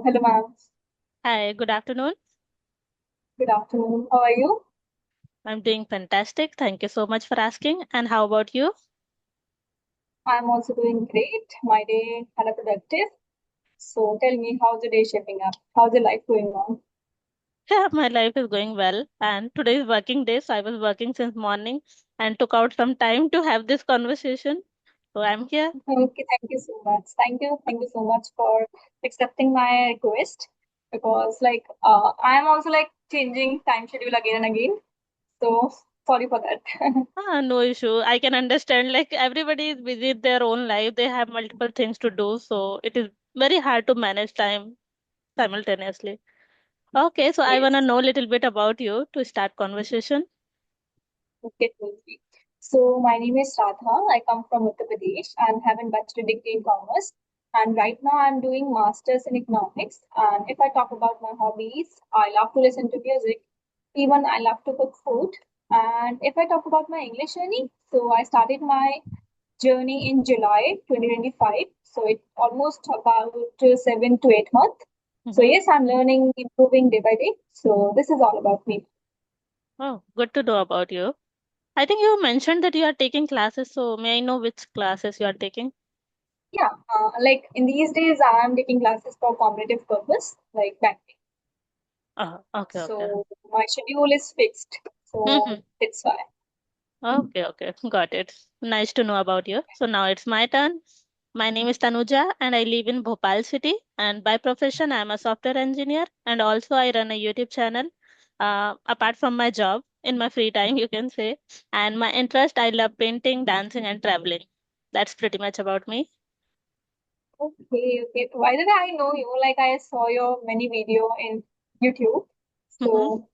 Hello, ma'am. Hi, good afternoon. Good afternoon. How are you? I'm doing fantastic. Thank you so much for asking. And how about you? I'm also doing great. My day kind of productive. So tell me, how's the day shaping up? How's your life going on? Yeah, my life is going well. And today is working day, so I was working since morning and took out some time to have this conversation. So I'm here. Okay, thank you so much. Thank you so much for accepting my request because I'm also like changing time schedule again and again. So sorry for that. No issue. I can understand. Like everybody is busy in their own life. They have multiple things to do, so it is very hard to manage time simultaneously. Okay, so I wanna Yes. know a little bit about you to start conversation. Okay, totally. So my name is Radha. I come from Uttar Pradesh and have a bachelor degree in commerce. And right now I'm doing masters in economics. And if I talk about my hobbies, I love to listen to music. Even I love to cook food. And if I talk about my English journey, so I started my journey in July 2025. So it's almost about 7 to 8 months. So Mm-hmm. yes, I'm learning, improving day by day. So this is all about me. Oh, good to know about you. I think you mentioned that you are taking classes, so may I know which classes you are taking? Yeah, like in these days, I'm taking classes for competitive purpose, like banking. Okay, okay. So my schedule is fixed. Mm-hmm. So it's why. Okay, okay. Got it. Nice to know about you. So now it's my turn. My name is Tanuja and I live in Bhopal city. And by profession, I'm a software engineer and also I run a YouTube channel. Apart from my job, in my free time, you can say. And my interest, I love painting, dancing, and traveling. That's pretty much about me. Okay, okay. Why did I know you? Like I saw your many video in YouTube. Mm-hmm. So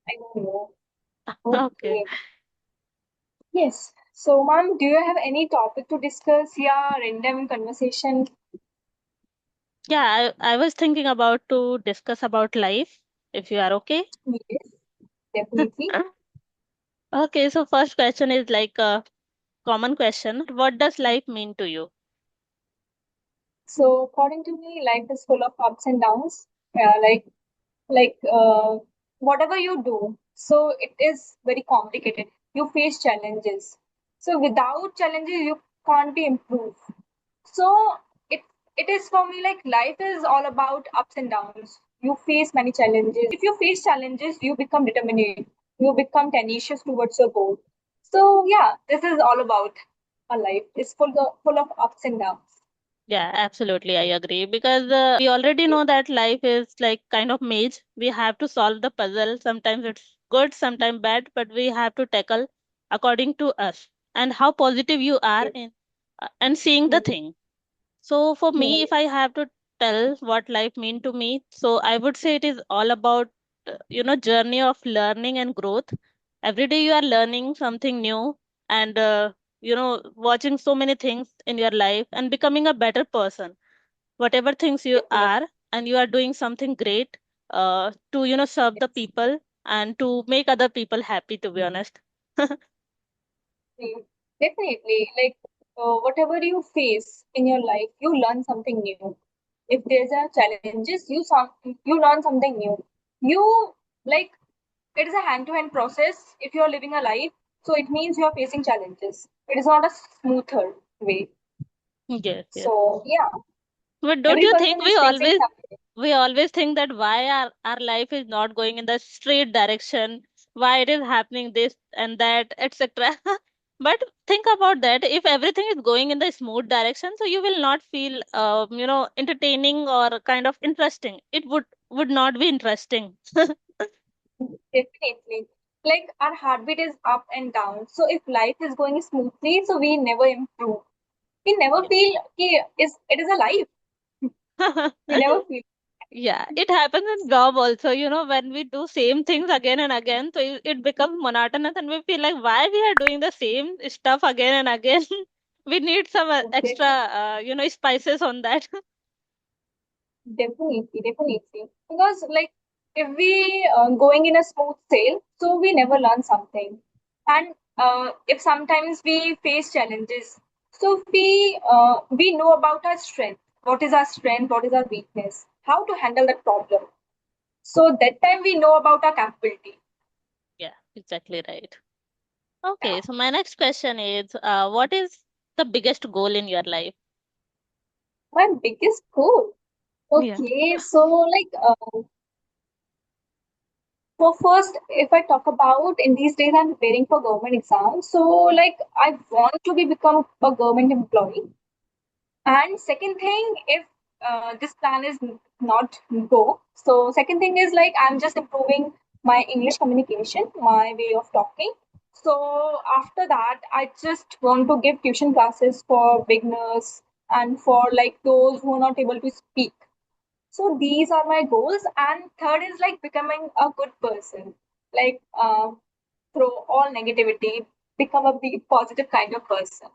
I know you. Okay. Okay. Yes. So, ma'am, do you have any topic to discuss? Yeah, random conversation. Yeah, I was thinking about to discuss about life, if you are okay. Yes, definitely. Okay, so first question is like a common question. What does life mean to you? So, according to me, life is full of ups and downs. Yeah, like whatever you do, so it is very complicated. You face challenges, so without challenges you can't be improved. So it it is for me like life is all about ups and downs. You face many challenges. If you face challenges, you become determined, you become tenacious towards your goal. So yeah, this is all about a life. It's full of ups and downs. Yeah, absolutely, I agree. Because we already know that life is like kind of maze. We have to solve the puzzle. Sometimes it's good, sometimes bad, but we have to tackle according to us and how positive you are Yes. in and seeing the Hmm. thing. So for me, if Right. I have to tell what life mean to me, so I would say it is all about journey of learning and growth. Every day you are learning something new and watching so many things in your life and becoming a better person. Whatever things you Definitely. are and you are doing something great to serve the Yes. people and to make other people happy. To be honest. Mm, definitely. Like whatever you face in your life, you learn something new. If there's a challenges, you learn something new. You like it is a hand-to-hand process. If you are living a life, so it means you are facing challenges. It is not a smoother way. Yes, yes. So yeah, But don't every you person think is facing something. we always think that why our life is not going in the straight direction, why it is happening this and that, etc. But think about that. If everything is going in the smooth direction, so you will not feel entertaining or kind of interesting. It would not be interesting. Definitely. Like our heartbeat is up and down. So if life is going smoothly, so we never improve. We never feel is it is a life. We never feel. Yeah, it happens in job also, when we do same things again and again, so it becomes monotonous and we feel like why we are doing the same stuff again and again. We need some extra, Definitely, spices on that. definitely. Because like if we going in a smooth sail, so we never learn something. And if sometimes we face challenges, so we know about our strength. What is our strength? What is our weakness? how to handle that problem. So that time we know about our capability. Yeah, exactly right. Yeah. Okay, so my next question is, what is the biggest goal in your life? My biggest goal. Yeah. Okay, so so first, if I talk about in these days, I'm preparing for government exams. So I want to be become a government employee. And second thing, if this plan is not go, so second thing is like I'm just improving my English communication, my way of talking. So after that, I just want to give tuition classes for beginners and for like those who are not able to speak. So these are my goals. And third is like becoming a good person, like through all negativity, become a big positive kind of person.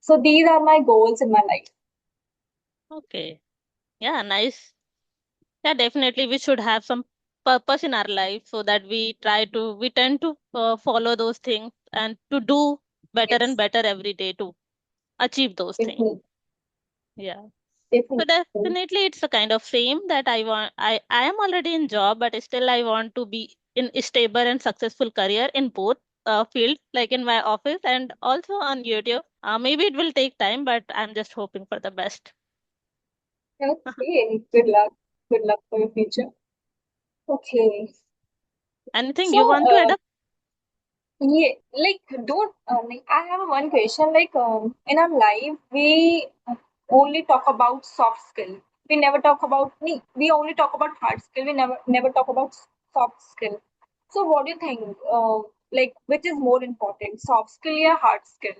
So these are my goals in my life. Okay. Yeah, nice. Yeah, definitely we should have some purpose in our life so that we tend to follow those things and to do better and Yes, better every day to achieve those things. definitely, Yeah. So definitely. definitely it's a kind of same that I am already in job, but still I want to be in a stable and successful career in both fields, like in my office and also on YouTube. Maybe it will take time, but I'm just hoping for the best. Okay, good luck. Good luck for your future. Okay, Anything so you want to add up? yeah, don't like I have a one question. In our life, we only talk about soft skill. We never talk about we only talk about hard skill. We never talk about soft skill. So what do you think? Which is more important, soft skill or hard skill?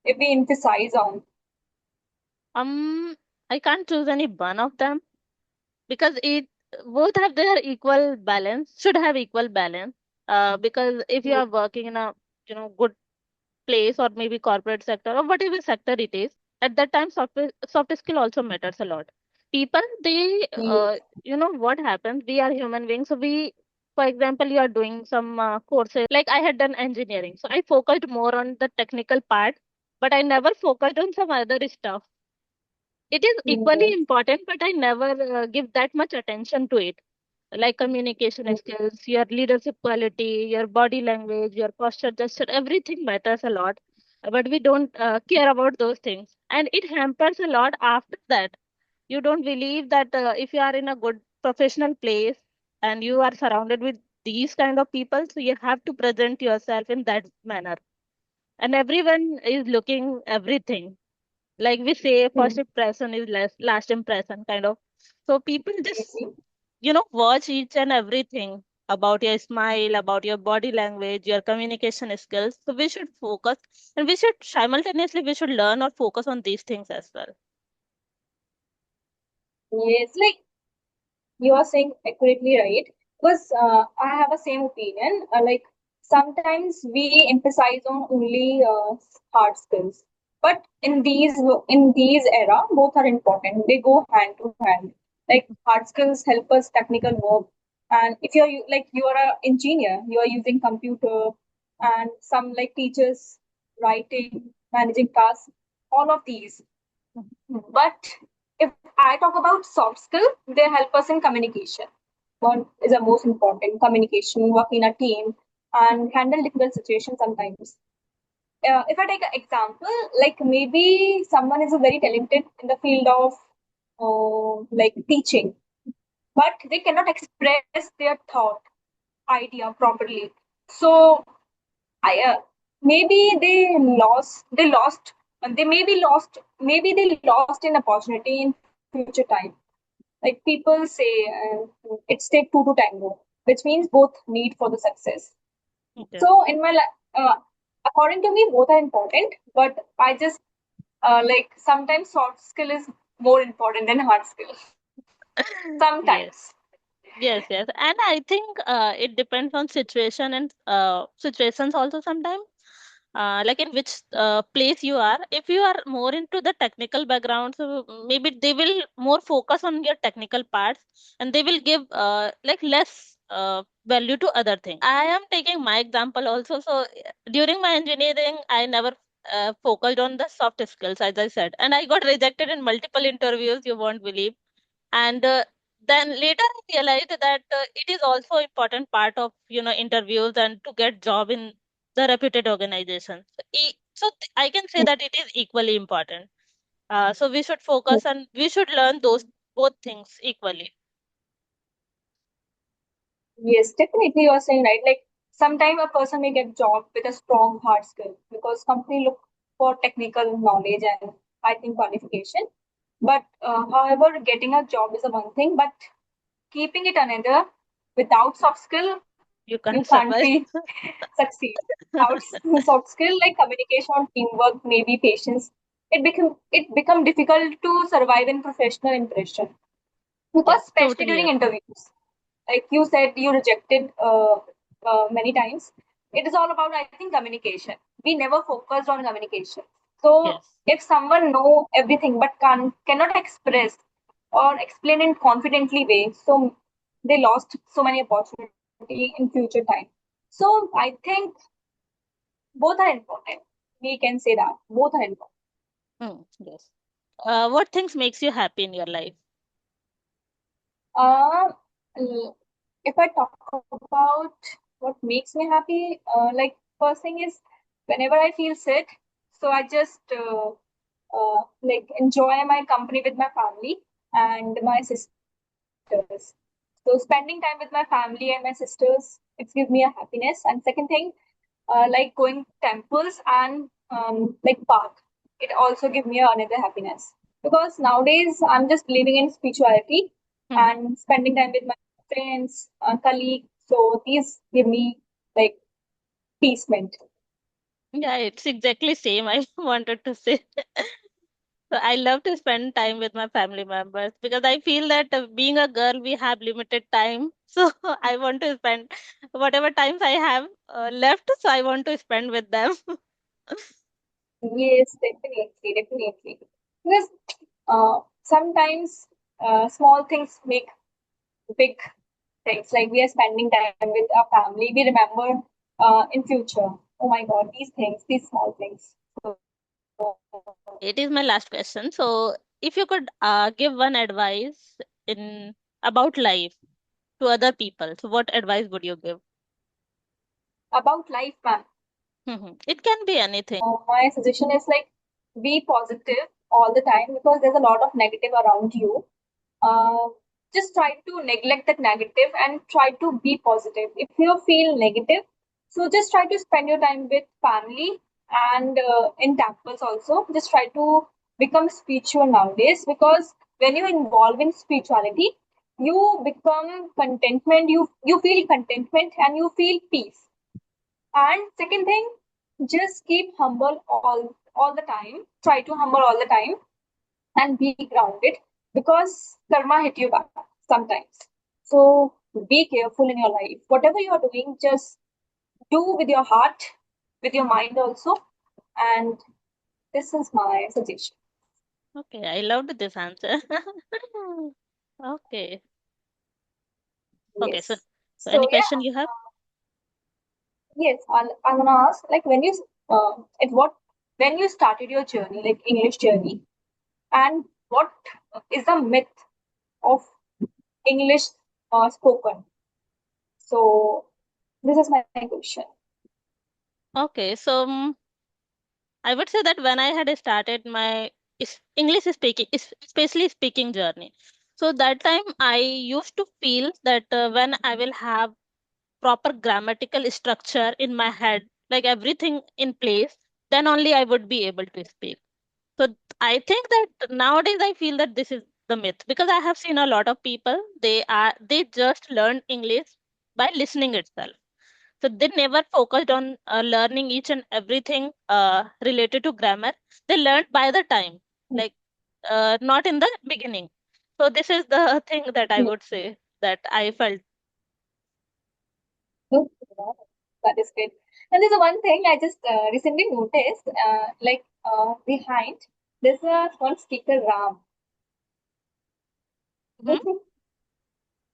If we emphasize on. Um, I can't choose any one of them because it both have their equal balance, should have equal balance. Because if you Yes, are working in a good place or maybe corporate sector or whatever sector it is, at that time soft skill also matters a lot. People, they what happens, we are human beings, so we, for example, you are doing some courses, like I had done engineering, so I focused more on the technical part, but I never focused on some other stuff. It is equally yes, important, but I never give that much attention to it, like communication yes, skills, your leadership quality, your body language, your posture, gesture, everything matters a lot. But we don't care about those things. And it hampers a lot after that. You don't believe that if you are in a good professional place and you are surrounded with these kind of people, so you have to present yourself in that manner. And everyone is looking everything. Like we say, first yes, impression is last impression, kind of. So people just yes, watch each and everything about your smile, about your body language, your communication skills. So we should focus, and we should simultaneously we should learn or focus on these things as well. yes. You are saying accurately right because I have a same opinion. Sometimes we emphasize on only hard skills, but in these era, both are important. They go hand to hand. Like hard skills help us technical work, and if you are an engineer, you are using computer, and some like teachers writing, managing tasks, all of these. But if I talk about soft skill, they help us in communication. One is the most important communication, work in a team, and handle difficult situations sometimes. If I take an example, like maybe someone is a very talented in the field of teaching, but they cannot express their thought idea properly. So I maybe they lost an opportunity in future time. Like people say, it's take two to tango, which means both need for the success. Okay. So according to me, both are important, but I just sometimes soft skill is more important than hard skill. Yes. Sometimes. Yes, yes. And I think it depends on situation and situations also sometimes. Like in which place you are. If you are more into the technical background, so maybe they will more focus on your technical parts and they will give like less value to other things. I am taking my example also. So during my engineering, I never focused on the soft skills, as I said, and I got rejected in multiple interviews. You won't believe. And then later I realized that it is also important part of interviews and to get job in the reputed organizations. I can say that it is equally important. So we should focus and we should learn those both things equally. Yes, definitely you are saying right. Like sometime a person may get job with a strong hard skill because company look for technical knowledge and I think qualification. But however, getting a job is a one thing, but keeping it another without soft skill, You you can't can't survive. be succeed. Without soft skill like communication, teamwork, maybe patience, it become difficult to survive in professional impression because Yes, especially totally during agree. interviews like you said you rejected many times. It is all about I think communication. We never focused on communication. So Yes. if someone know everything but cannot express or explain in confidently way, so they lost so many opportunity in future time. So I think both are important. We can say that both are important. Yes. What things makes you happy in your life? Uh, if I talk about what makes me happy, like first thing is whenever I feel sad, so I just like enjoy my company with my family and my sisters. So spending time with my family and my sisters, it gives me a happiness. And second thing, like going temples and like park, it also give me another happiness because nowadays I'm just believing in spirituality Mhm. and spending time with my friends, colleagues. So these give me like peace mental. Yeah, it's exactly same I wanted to say. So I love to spend time with my family members because I feel that being a girl, we have limited time. So I want to spend whatever times I have left. So I want to spend with them. Yes, definitely, definitely. Because sometimes small things make big things. Like we are spending time with our family, we remember in future. Oh my God, these things, these small things. It is my last question. So if you could give one advice in about life to other people, so what advice would you give? About life, man. It can be anything. My suggestion is like be positive all the time because there's a lot of negative around you. Uh, just try to neglect that negative and try to be positive. If you feel negative, so just try to spend your time with family and in temples also. Just try to become spiritual nowadays because when you involve in spirituality, you become contentment. You feel contentment and you feel peace. And second thing, just keep humble all the time. Try to humble all the time and be grounded because karma hit you back sometimes. So be careful in your life. Whatever you are doing, just do with your heart, with your mind also. And this is my suggestion. Okay, I loved this answer. Okay. Okay, so, Yes. so any So question yeah, you have? yes, I'm gonna ask like at what when you started your journey, like English journey, and what is the myth of English spoken? So this is my question. Okay, so I would say that when I had started my English speaking, especially speaking journey, so that time I used to feel that when I will have proper grammatical structure in my head, like everything in place, then only I would be able to speak. So I think that nowadays I feel that this is the myth because I have seen a lot of people, they just learn English by listening itself. So they never focused on learning each and everything related to grammar. They learned by the time, like not in the beginning. So this is the thing that I would say that I felt. Okay, that is great. And there's one thing I just recently noticed, behind there's a one sticker Ram. Hmm?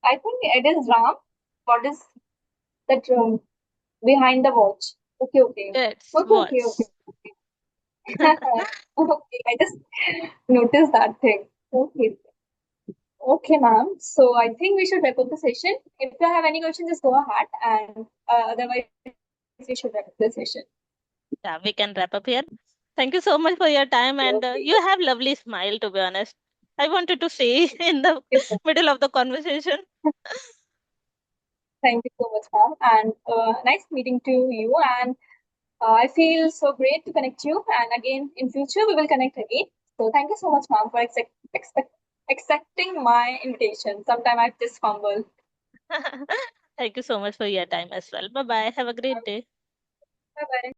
I think it is Ram. What is that behind the watch? Okay, okay, Yes, okay, okay, okay. was. Okay, I just noticed that thing. Okay, Okay, ma'am. So I think we should wrap up the session. If you have any questions, just go ahead, and otherwise, we should wrap up the session. Yeah, we can wrap up here. Thank you so much for your time, and Okay. you have lovely smile, to be honest. I wanted to say in the Yes, ma'am. middle of the conversation. Thank you so much, ma'am. And nice meeting to you. And I feel so great to connect you. And again, in future, we will connect again. So thank you so much, ma'am, for accepting my invitation. Sometime I just fumble. Thank you so much for your time as well. Bye bye. Have a great day. Bye bye.